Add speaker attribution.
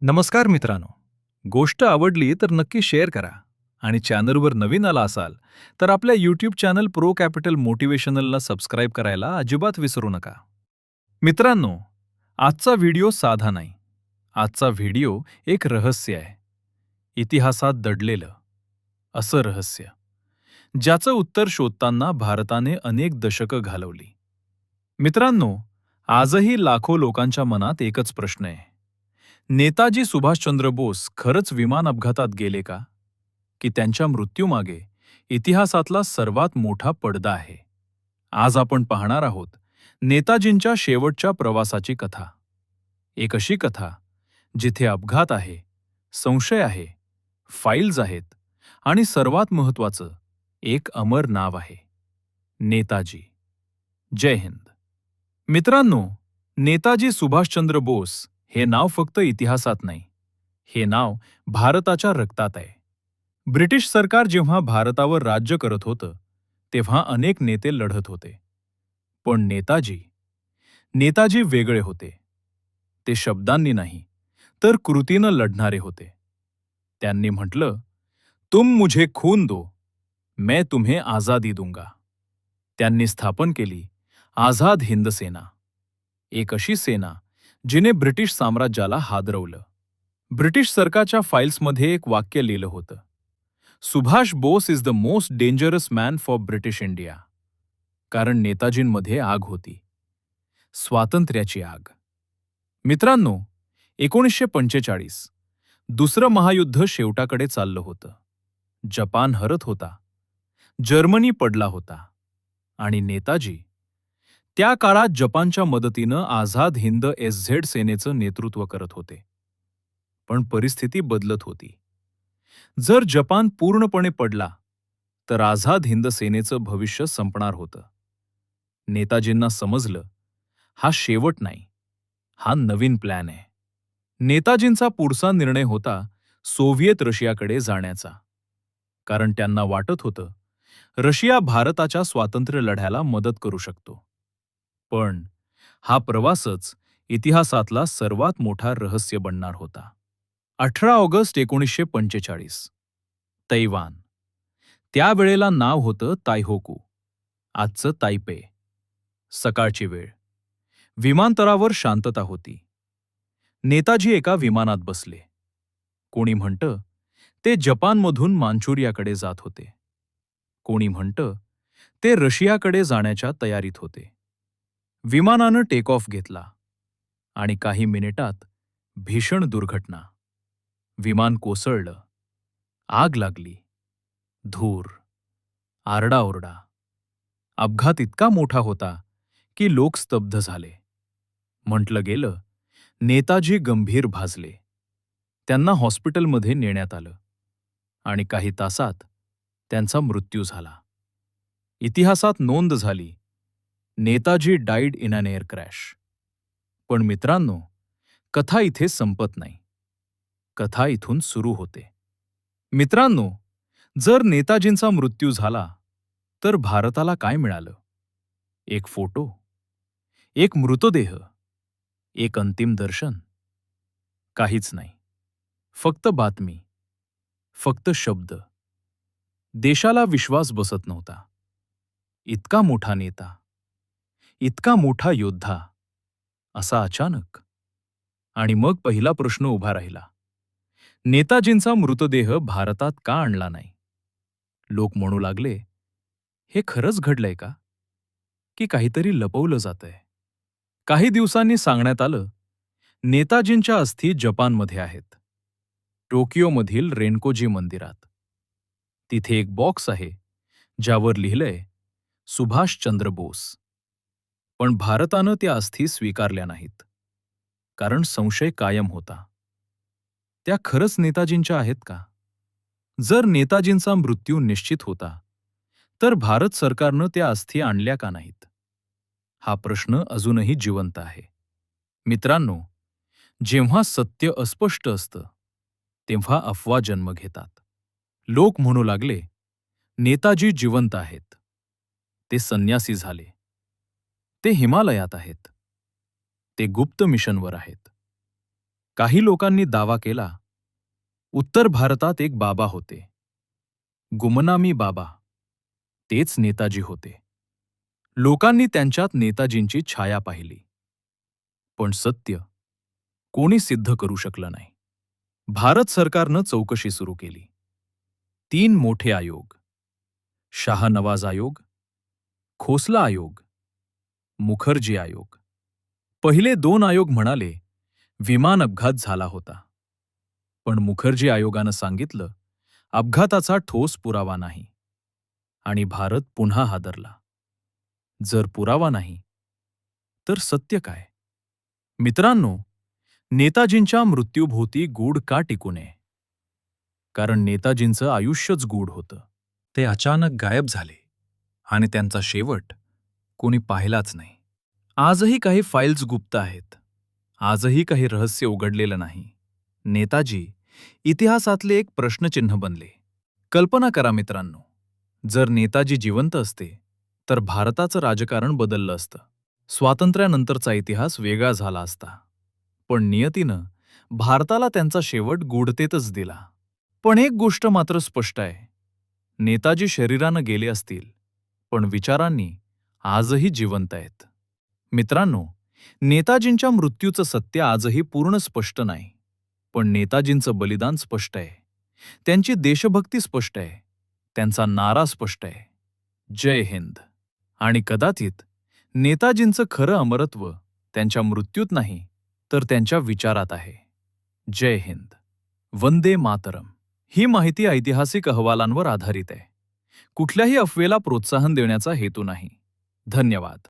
Speaker 1: नमस्कार मित्रांनो. गोष्ट आवडली तर नक्की शेअर करा आणि चॅनलवर नवीन आला असाल तर आपल्या यूट्यूब चॅनल प्रो कॅपिटल मोटिवेशनलला सबस्क्राईब करायला अजिबात विसरू नका. मित्रांनो, आजचा व्हिडिओ साधा नाही. आजचा व्हिडिओ एक रहस्य आहे. इतिहासात दडलेलं असं रहस्य, ज्याचं उत्तर शोधताना भारताने अनेक दशकं घालवली. मित्रांनो, आजही लाखो लोकांच्या मनात एकच प्रश्न आहे. नेताजी सुभाषचंद्र बोस खरंच विमान अपघातात गेले का? की त्यांच्या मृत्यूमागे इतिहासातला सर्वात मोठा पडदा आहे? आज आपण पाहणार आहोत नेताजींच्या शेवटच्या प्रवासाची कथा. एक अशी कथा जिथे अपघात आहे, संशय आहे, फाईल्स आहेत आणि सर्वात महत्त्वाचं एक अमर नाव आहे, नेताजी. जय हिंद. मित्रांनो, नेताजी सुभाषचंद्र बोस हे नाव फक्त इतिहासात नाही, हे नाव भारताच्या रक्तात आहे. ब्रिटिश सरकार जेव्हा भारतावर राज्य करत होतं, तेव्हा अनेक नेते लढत होते. पण नेताजी वेगळे होते. ते शब्दांनी नाही, तर कृतीनं लढणारे होते. त्यांनी म्हटलं, तुम मुझे खून दो, मैं तुम्हें आजादी दूंगा. त्यांनी स्थापन केली आझाद हिंद सेना, एक अशी सेना जिने ब्रिटिश साम्राज्याला हादरवलं. ब्रिटिश सरकारच्या फाईल्समध्ये एक वाक्य लिहिलं होतं, Subhash Bose is the most dangerous man for British India. कारण नेताजींमध्ये आग होती, स्वातंत्र्याची आग. मित्रांनो, 1945 दुसरं महायुद्ध शेवटाकडे चाललं होतं. जपान हरत होता, जर्मनी पडला होता आणि नेताजी त्या काळात जपानच्या मदतीनं आझाद हिंद एसझेड सेनेचं नेतृत्व करत होते. पण परिस्थिती बदलत होती. जर जपान पूर्णपणे पडला तर आझाद हिंद सेनेचं भविष्य संपणार होतं. नेताजींना समजलं, हा शेवट नाही, हा नवीन प्लॅन आहे. नेताजींचा पुढचा निर्णय होता सोव्हिएत रशियाकडे जाण्याचा. कारण त्यांना वाटत होतं, रशिया भारताच्या स्वातंत्र्य लढ्याला मदत करू शकतो. पण हा प्रवासच इतिहासातला सर्वात मोठा रहस्य बनणार होता. 18 ऑगस्ट 1945 तैवान. त्यावेळेला नाव होतं तायहोकू, आजचं तायपे. सकाळची वेळ. विमानतळावर शांतता होती. नेताजी एका विमानात बसले. कोणी म्हणतं ते जपानमधून मांचुरियाकडे जात होते. कोणी म्हणतं ते रशियाकडे जाण्याच्या तयारीत होते. विमानानं टेक ऑफ घेतला आणि काही मिनिटात भीषण दुर्घटना. विमान कोसळलं. आग लागली. धूर, आरडाओरडा. अपघात इतका मोठा होता की लोक स्तब्ध झाले. म्हटलं गेलं, नेताजी गंभीर भाजले. त्यांना हॉस्पिटलमध्ये नेण्यात आलं आणि काही तासात त्यांचा मृत्यू झाला. इतिहासात नोंद झाली, Netaji died in an air crash. पण मित्रांनो, कथा इथे संपत नाही. कथा इथून सुरू होते. मित्रांनो, जर नेताजींचा मृत्यू झाला तर भारताला काय मिळालं? एक फोटो, एक मृतदेह, एक अंतिम दर्शन? काहीच नाही. फक्त बातमी, फक्त शब्द. देशाला विश्वास बसत नव्हता. इतका मोठा नेता, इतका मोठा योद्धा, असा अचानक. आणि मग पहिला प्रश्न उभा राहिला, नेताजींचा मृतदेह भारतात का आणला नाही? लोक म्हणू लागले, हे खरंच घडलंय का? की काहीतरी लपवलं जातंय? काही दिवसांनी सांगण्यात आलं, नेताजींच्या अस्थी जपानमध्ये आहेत, टोकियोमधील रेन्कोजी मंदिरात. तिथे एक बॉक्स आहे ज्यावर लिहिलंय सुभाषचंद्र बोस. पण भारतानं त्या अस्थी स्वीकारल्या नाहीत. कारण संशय कायम होता. त्या खरंच नेताजींच्या आहेत का? जर नेताजींचा मृत्यू निश्चित होता तर भारत सरकारनं त्या अस्थी आणल्या का नाहीत? हा प्रश्न अजूनही जिवंत आहे. मित्रांनो, जेव्हा सत्य अस्पष्ट असतं तेव्हा अफवा जन्म घेतात. लोक म्हणू लागले, नेताजी जिवंत आहेत, ते संन्यासी झाले, ते हिमालयात आहेत, ते गुप्त मिशनवर आहेत. काही लोकांनी दावा केला, उत्तर भारतात एक बाबा होते, गुमनामी बाबा. तेच नेताजी होते. लोकांनी त्यांच्यात नेताजींची छाया पाहिली. पण सत्य कोणी सिद्ध करू शकलं नाही. भारत सरकारनं चौकशी सुरू केली. 3 मोठे आयोग, शाहनवाज आयोग, खोसला आयोग, मुखर्जी आयोग. पहिले 2 आयोग म्हणाले विमान अपघात झाला होता. पण मुखर्जी आयोगानं सांगितलं अपघाताचा ठोस पुरावा नाही. आणि भारत पुन्हा हादरला. जर पुरावा नाही तर सत्य काय? मित्रांनो, नेताजींच्या मृत्यूभोवती गूढ का टिकू नये? कारण नेताजींचं आयुष्यच गूढ होतं. ते अचानक गायब झाले आणि त्यांचा शेवट कोणी पाहिलाच नाही. आजही काही फाईल्स गुप्त आहेत. आजही काही रहस्य उघडलेलं नाही. नेताजी इतिहासातले एक प्रश्नचिन्ह बनले. कल्पना करा मित्रांनो, जर नेताजी जिवंत असते तर भारताचं राजकारण बदललं असतं. स्वातंत्र्यानंतरचा इतिहास वेगळा झाला असता. पण नियतीनं भारताला त्यांचा शेवट गूढतेतच दिला. पण एक गोष्ट मात्र स्पष्ट आहे, नेताजी शरीरानं गेले असतील, पण विचारांनी आजही जिवंत आहेत. मित्रांनो, नेताजींच्या मृत्यूचं सत्य आजही पूर्ण स्पष्ट नाही. पण नेताजींचं बलिदान स्पष्ट आहे. त्यांची देशभक्ती स्पष्ट आहे. त्यांचा नारा स्पष्ट आहे, जय हिंद. आणि कदाचित नेताजींचं खरं अमरत्व त्यांच्या मृत्यूत नाही तर त्यांच्या विचारात आहे. जय हिंद, वंदे मातरम. ही माहिती ऐतिहासिक अहवालांवर आधारित आहे. कुठल्याही अफवेला प्रोत्साहन देण्याचा हेतू नाही. धन्यवाद.